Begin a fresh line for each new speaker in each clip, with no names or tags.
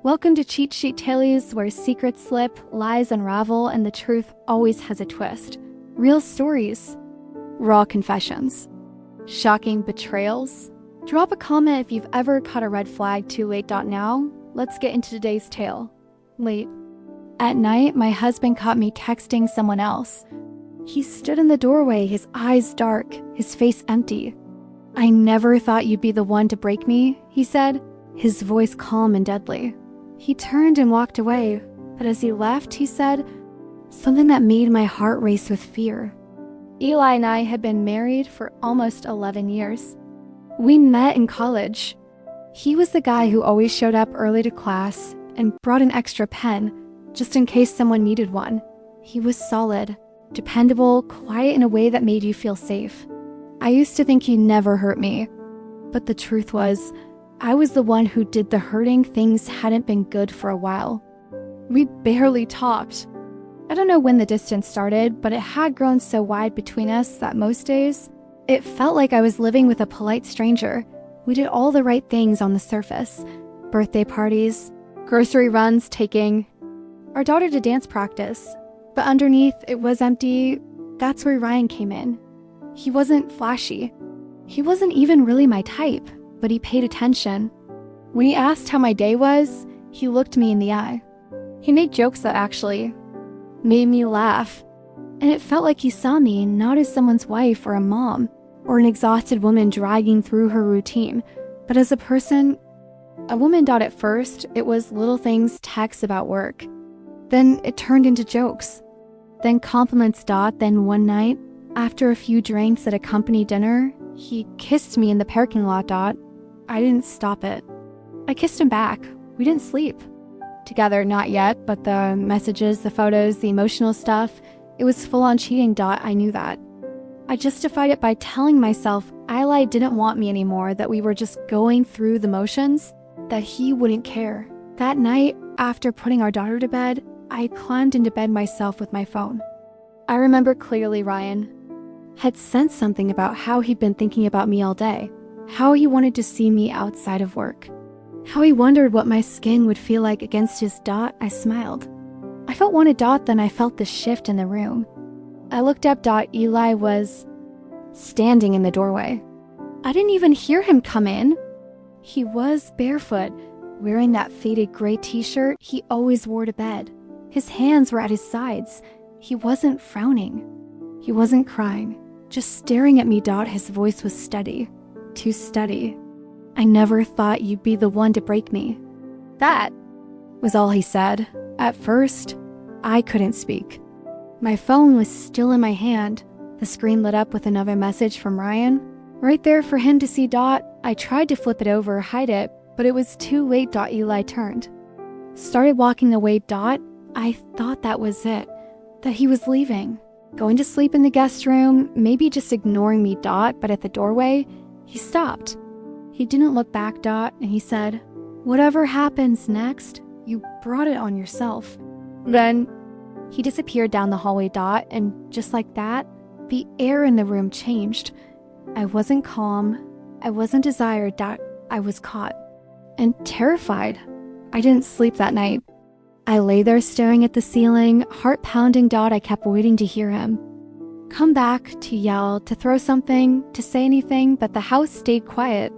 Welcome to Cheat Sheet Tales, where secrets slip, lies unravel, and the truth always has a twist. Real stories, raw confessions, shocking betrayals. Drop a comment if you've ever caught a red flag too late. Now, let's get into today's tale. Late at night, my husband caught me texting someone else. He stood in the doorway, his eyes dark, his face empty. "I never thought you'd be the one to break me," he said, his voice calm and deadly. He turned and walked away, but as he left, he said something that made my heart race with fear. Eli and I had been married for almost 11 years. We met in college. He was the guy who always showed up early to class and brought an extra pen, just in case someone needed one. He was solid, dependable, quiet in a way that made you feel safe. I used to think he'd never hurt me, but the truth was, I was the one who did the hurting. Things hadn't been good for a while. We barely talked. I don't know when the distance started, but it had grown so wide between us that most days, it felt like I was living with a polite stranger. We did all the right things on the surface. Birthday parties, grocery runs, taking our daughter to dance practice. But underneath, it was empty. That's where Ryan came in. He wasn't flashy. He wasn't even really my type, but he paid attention. When he asked how my day was, he looked me in the eye. He made jokes that actually made me laugh. And it felt like he saw me not as someone's wife or a mom, or an exhausted woman dragging through her routine, but as a person, a woman. At first, it was little things, texts about work. Then it turned into jokes. Then compliments. Then one night, after a few drinks at a company dinner, he kissed me in the parking lot. I didn't stop it. I kissed him back. We didn't sleep together, not yet, but the messages, the photos, the emotional stuff, it was full-on cheating. I knew that. I justified it by telling myself Eli didn't want me anymore, that we were just going through the motions, that he wouldn't care. That night, after putting our daughter to bed, I climbed into bed myself with my phone. I remember clearly Ryan had sent something about how he'd been thinking about me all day, how he wanted to see me outside of work, how he wondered what my skin would feel like against his. I smiled. I felt wanted. Then I felt the shift in the room. I looked up. Eli was standing in the doorway. I didn't even hear him come in. He was barefoot, wearing that faded gray t-shirt he always wore to bed. His hands were at his sides. He wasn't frowning. He wasn't crying, just staring at me. His voice was steady, too steady. "I never thought you'd be the one to break me." That was all he said. At first, I couldn't speak. My phone was still in my hand. The screen lit up with another message from Ryan, right there for him to see. I tried to flip it over, hide it, but it was too late. Eli turned, started walking away. I thought that was it, that he was leaving, going to sleep in the guest room, maybe just ignoring me. But at the doorway, he stopped. He didn't look back. And he said, "Whatever happens next, you brought it on yourself." Then he disappeared down the hallway. And just like that, the air in the room changed. I wasn't calm. I wasn't desired. I was caught and terrified. I didn't sleep that night. I lay there staring at the ceiling, heart pounding. I kept waiting to hear him come back, to yell, to throw something, to say anything, but the house stayed quiet.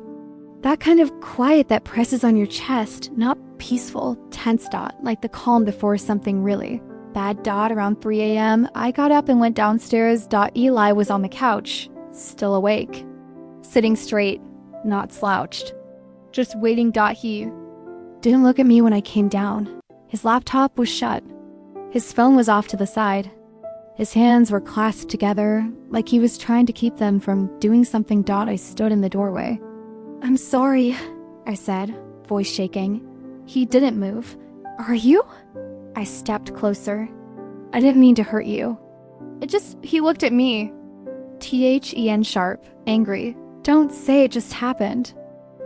That kind of quiet that presses on your chest, not peaceful, tense. Like the calm before something really bad. Around 3 a.m., I got up and went downstairs. Eli was on the couch, still awake, sitting straight, not slouched, just waiting. He didn't look at me when I came down. His laptop was shut. His phone was off to the side. His hands were clasped together, like he was trying to keep them from doing something. I stood in the doorway. "I'm sorry," I said, voice shaking. He didn't move. "Are you?" I stepped closer. "I didn't mean to hurt you. He looked at me. THEN sharp, angry. "Don't say it just happened.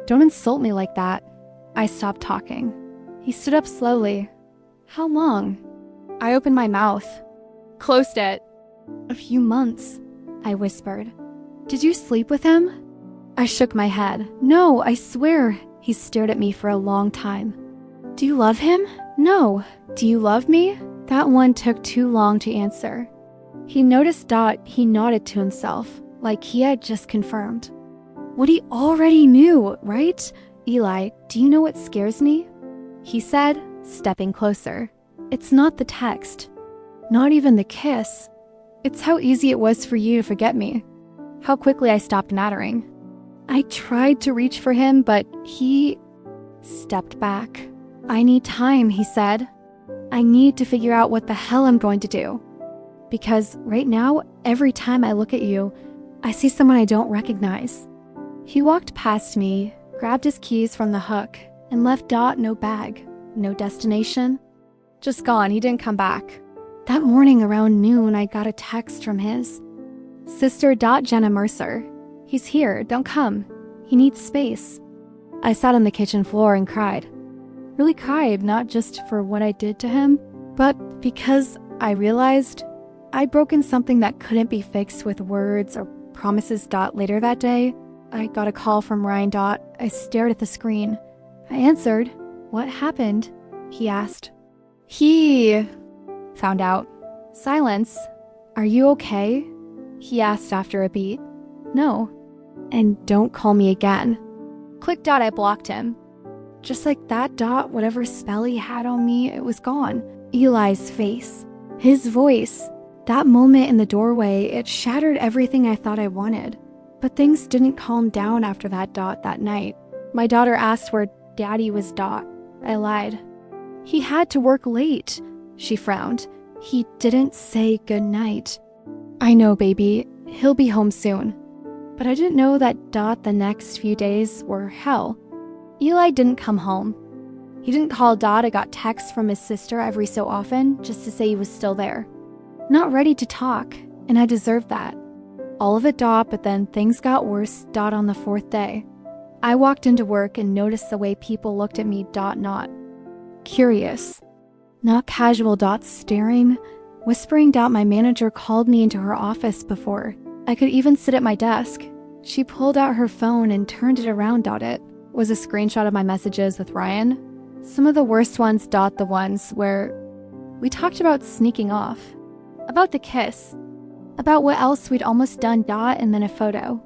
Don't insult me like that." I stopped talking. He stood up slowly. "How long?" I opened my mouth, closed it. "A few months," I whispered. "Did you sleep with him?" I shook my head. "No, I swear." He stared at me for a long time. Do you love him? No. Do you love me? That one took too long to answer. He noticed Dot. He nodded to himself, like he had just confirmed what he already knew, right? Eli, do you know what scares me? He said, stepping closer. It's not the text. Not even the kiss. It's how easy it was for you to forget me. How quickly I stopped nattering. I tried to reach for him, but he stepped back. I need time, he said. I need to figure out what the hell I'm going to do. Because right now, every time I look at you, I see someone I don't recognize. He walked past me, grabbed his keys from the hook, and left Dot no bag, no destination. Just gone, he didn't come back. That morning around noon, I got a text from his sister. Jenna Mercer. He's here, don't come. He needs space. I sat on the kitchen floor and cried. Really cried, not just for what I did to him, but because I realized I'd broken something that couldn't be fixed with words or promises. Later that day, I got a call from Ryan. I stared at the screen. I answered. What happened? He asked. He found out. Silence. Are you okay? He asked after a beat. No. And don't call me again. Click. I blocked him. Just like that. Whatever spell he had on me, it was gone. Eli's face. His voice. That moment in the doorway, it shattered everything I thought I wanted. But things didn't calm down after that. That night. My daughter asked where Daddy was. I lied. He had to work late. She frowned. He didn't say goodnight. I know, baby. He'll be home soon. But I didn't know that. The next few days were hell. Eli didn't come home. He didn't call. I got texts from his sister every so often just to say he was still there. Not ready to talk, and I deserved that. All of it. But then things got worse. On the fourth day. I walked into work and noticed the way people looked at me. Not curious. Not casual. Staring. Whispering. My manager called me into her office before I could even sit at my desk. She pulled out her phone and turned it around. It was a screenshot of my messages with Ryan. Some of the worst ones. The ones where we talked about sneaking off. About the kiss. About what else we'd almost done. And then a photo.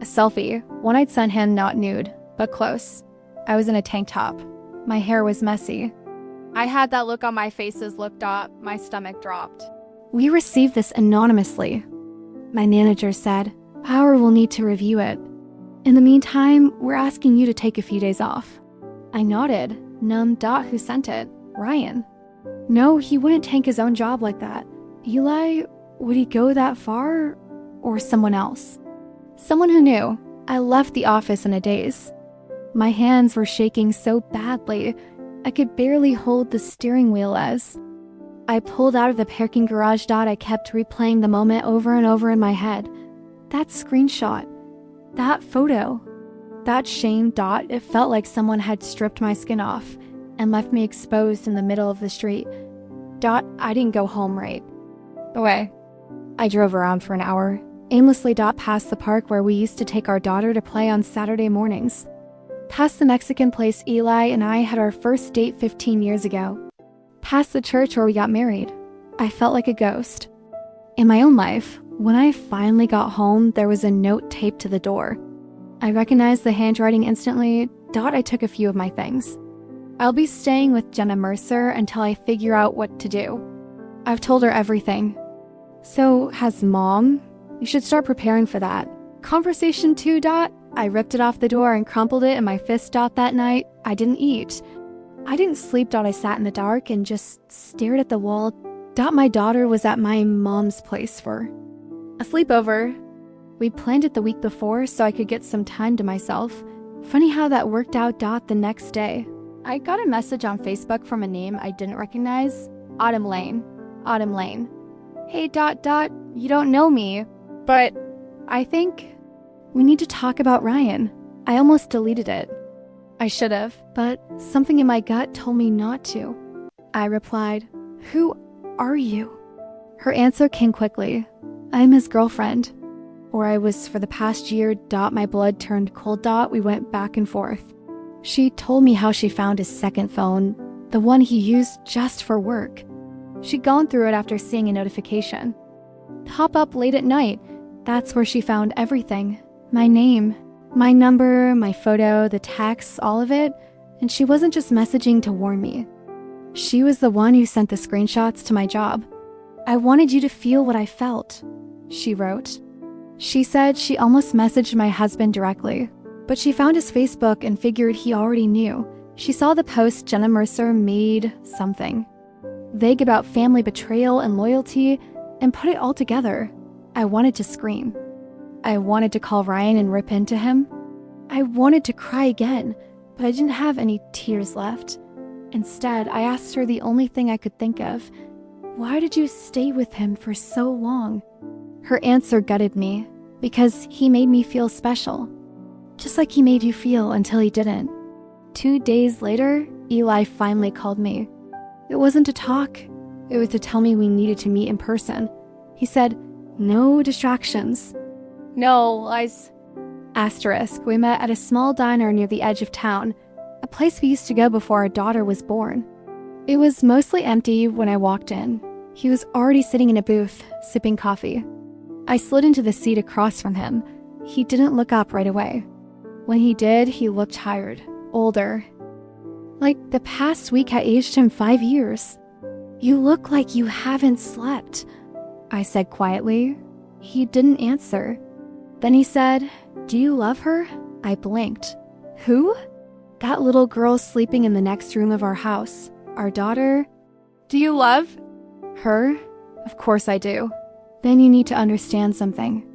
A selfie. One I'd sent him, not nude, but close. I was in a tank top. My hair was messy. I had that look on my face as look. My stomach dropped. We received this anonymously. My manager said, Power will need to review it. In the meantime, we're asking you to take a few days off. I nodded. Num. Who sent it? Ryan. No, he wouldn't tank his own job like that. Eli, would he go that far? Or someone else? Someone who knew. I left the office in a daze. My hands were shaking so badly, I could barely hold the steering wheel as I pulled out of the parking garage. I kept replaying the moment over and over in my head. That screenshot. That photo. That shame. It felt like someone had stripped my skin off and left me exposed in the middle of the street. I didn't go home right away. I drove around for an hour, aimlessly. Past the park where we used to take our daughter to play on Saturday mornings. Past the Mexican place Eli and I had our first date 15 years ago. Past the church where we got married. I felt like a ghost. In my own life, when I finally got home, there was a note taped to the door. I recognized the handwriting instantly. I took a few of my things. I'll be staying with Jenna Mercer until I figure out what to do. I've told her everything. So has Mom. You should start preparing for that. Conversation 2. I ripped it off the door and crumpled it in my fist. That night, I didn't eat. I didn't sleep. I sat in the dark and just stared at the wall. My daughter was at my mom's place for a sleepover. We planned it the week before so I could get some time to myself. Funny how that worked out. The next day, I got a message on Facebook from a name I didn't recognize. Autumn Lane. Autumn Lane. Hey, you don't know me, but I think we need to talk about Ryan. I almost deleted it. I should have, but something in my gut told me not to. I replied, Who are you? Her answer came quickly. I'm his girlfriend. Or I was for the past year. My blood turned cold. We went back and forth. She told me how she found his second phone, the one he used just for work. She'd gone through it after seeing a notification. Pop up late at night. That's where she found everything. My name, my number, my photo, the texts, all of it. And she wasn't just messaging to warn me. She was the one who sent the screenshots to my job. I wanted you to feel what I felt, she wrote. She said she almost messaged my husband directly, but she found his Facebook and figured he already knew. She saw the post Jenna Mercer made something vague about family betrayal and loyalty and put it all together. I wanted to scream. I wanted to call Ryan and rip into him. I wanted to cry again, but I didn't have any tears left. Instead, I asked her the only thing I could think of. Why did you stay with him for so long? Her answer gutted me, because he made me feel special. Just like he made you feel until he didn't. 2 days later, Eli finally called me. It wasn't to talk. It was to tell me we needed to meet in person. He said, no distractions. No lies. Asterisk, we met at a small diner near the edge of town, a place we used to go before our daughter was born. It was mostly empty when I walked in. He was already sitting in a booth, sipping coffee. I slid into the seat across from him. He didn't look up right away. When he did, he looked tired, older. Like the past week had aged him 5 years. You look like you haven't slept, I said quietly. He didn't answer. Then he said, do you love her? I blinked. Who? That little girl sleeping in the next room of our house. Our daughter. Do you love her? Of course I do. Then you need to understand something.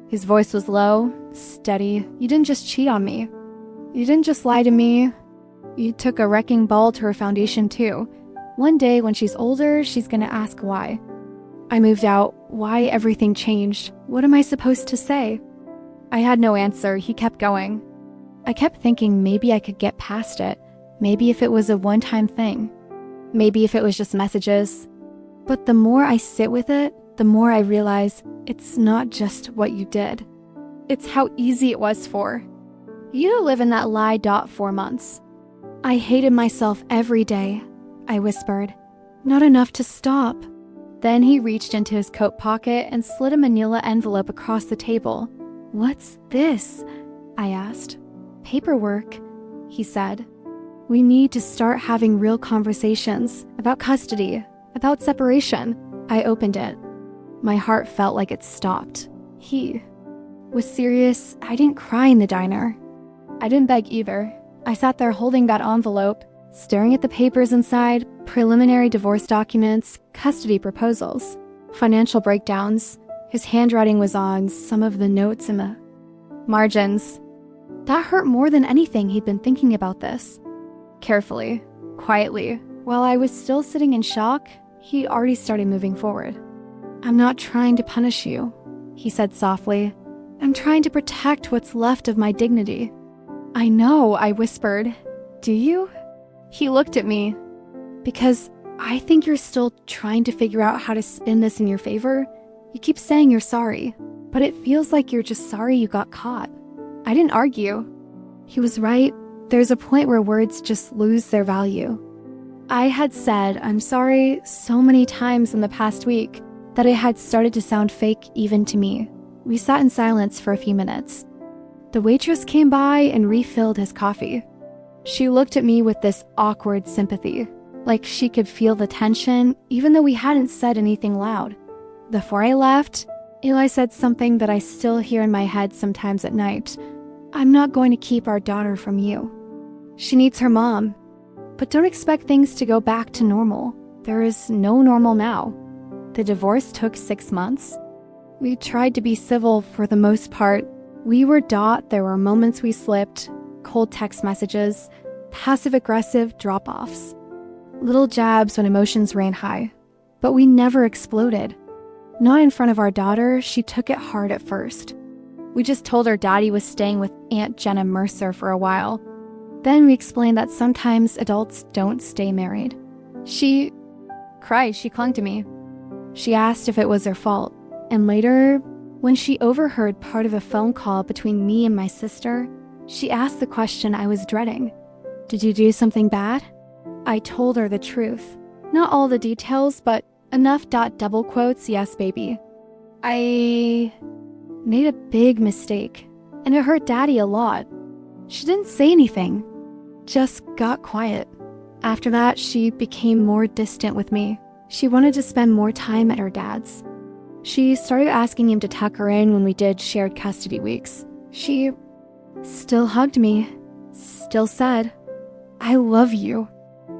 His voice was low, steady. You didn't just cheat on me. You didn't just lie to me. You took a wrecking ball to her foundation too. One day when she's older, she's gonna ask why. I moved out. Why everything changed? What am I supposed to say? I had no answer. He kept going. I kept thinking maybe I could get past it. Maybe if it was a one-time thing. Maybe if it was just messages. But the more I sit with it, the more I realize it's not just what you did. It's how easy it was for you to live in that lie. 4 months. I hated myself every day, I whispered. Not enough to stop. Then he reached into his coat pocket and slid a manila envelope across the table. What's this? I asked. Paperwork, he said. We need to start having real conversations about custody, about separation. I opened it. My heart felt like it stopped. He was serious. I didn't cry in the diner. I didn't beg either. I sat there holding that envelope, staring at the papers inside, preliminary divorce documents, custody proposals, financial breakdowns. His handwriting was on some of the notes in the margins. That hurt more than anything. He'd been thinking about this. Carefully, quietly. While I was still sitting in shock, he already started moving forward. I'm not trying to punish you, he said softly. I'm trying to protect what's left of my dignity. I know, I whispered. Do you? He looked at me. Because I think you're still trying to figure out how to spin this in your favor. You keep saying you're sorry, but it feels like you're just sorry you got caught. I didn't argue. He was right. There's a point where words just lose their value. I had said I'm sorry so many times in the past week that it had started to sound fake even to me. We sat in silence for a few minutes. The waitress came by and refilled his coffee. She looked at me with this awkward sympathy, like she could feel the tension even though we hadn't said anything loud. Before I left, Eli said something that I still hear in my head sometimes at night. I'm not going to keep our daughter from you. She needs her mom. But don't expect things to go back to normal. There is no normal now. The divorce took 6 months. We tried to be civil for the most part. We were . There were moments we slipped, cold text messages, passive-aggressive drop-offs, little jabs when emotions ran high. But we never exploded. Not in front of our daughter. She took it hard at first. We just told her daddy was staying with Aunt Jenna Mercer for a while. Then we explained that sometimes adults don't stay married. She cried. She clung to me. She asked if it was her fault. And later, when she overheard part of a phone call between me and my sister, she asked the question I was dreading. Did you do something bad? I told her the truth. Not all the details, but enough. Double quotes, yes, baby. I made a big mistake, and it hurt Daddy a lot. She didn't say anything, just got quiet. After that, she became more distant with me. She wanted to spend more time at her dad's. She started asking him to tuck her in when we did shared custody weeks. She still hugged me, still said, "I love you."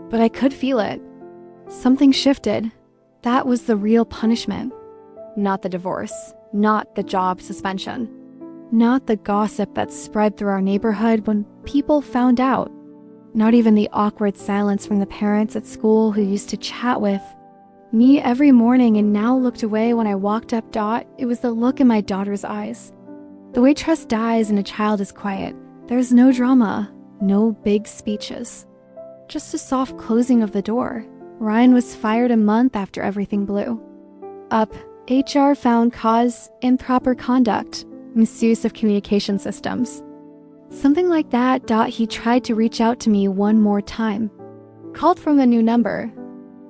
But I could feel it. Something shifted. That was the real punishment. Not the divorce, not the job suspension, not the gossip that spread through our neighborhood when people found out. Not even the awkward silence from the parents at school who used to chat with me every morning and now looked away when I walked up. It was the look in my daughter's eyes. The way trust dies and a child is quiet. There's no drama, no big speeches. Just a soft closing of the door. Ryan was fired a month after everything blew up. HR found cause improper conduct, misuse of communication systems. Something like that. He tried to reach out to me one more time. Called from a new number.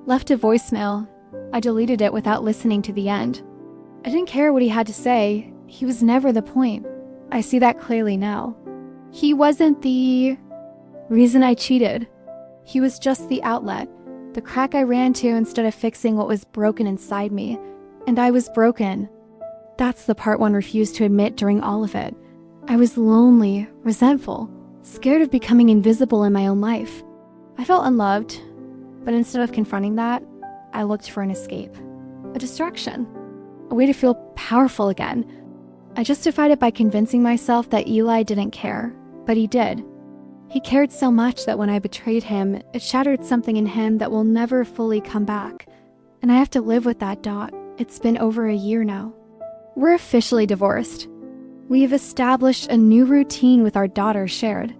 Left a voicemail. I deleted it without listening to the end. I didn't care what he had to say. He was never the point. I see that clearly now. He wasn't the reason I cheated. He was just the outlet, the crack I ran to instead of fixing what was broken inside me. And I was broken. That's the part one refused to admit during all of it. I was lonely, resentful, scared of becoming invisible in my own life. I felt unloved, but instead of confronting that, I looked for an escape, a distraction, a way to feel powerful again. I justified it by convincing myself that Eli didn't care, but he did. He cared so much that when I betrayed him, it shattered something in him that will never fully come back. And I have to live with that. It's been over a year now. We're officially divorced. We have established a new routine with our daughter shared.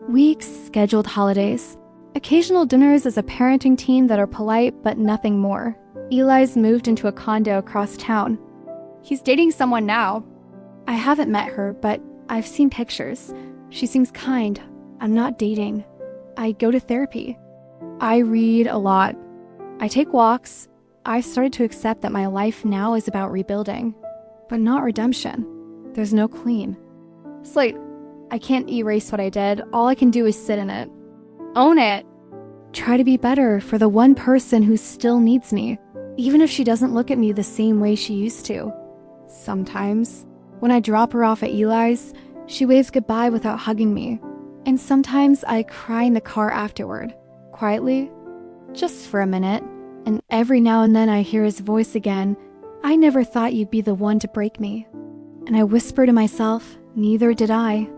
Weeks, scheduled holidays, occasional dinners as a parenting team that are polite but nothing more. Eli's moved into a condo across town. He's dating someone now. I haven't met her, but I've seen pictures. She seems kind. I'm not dating. I go to therapy. I read a lot. I take walks. I've started to accept that my life now is about rebuilding, but not redemption. There's no clean. It's like, I can't erase what I did. All I can do is sit in it. Own it. Try to be better for the one person who still needs me, even if she doesn't look at me the same way she used to. Sometimes, when I drop her off at Eli's, she waves goodbye without hugging me. And sometimes I cry in the car afterward, quietly, just for a minute. And every now and then I hear his voice again. "I never thought you'd be the one to break me." And I whisper to myself, "Neither did I."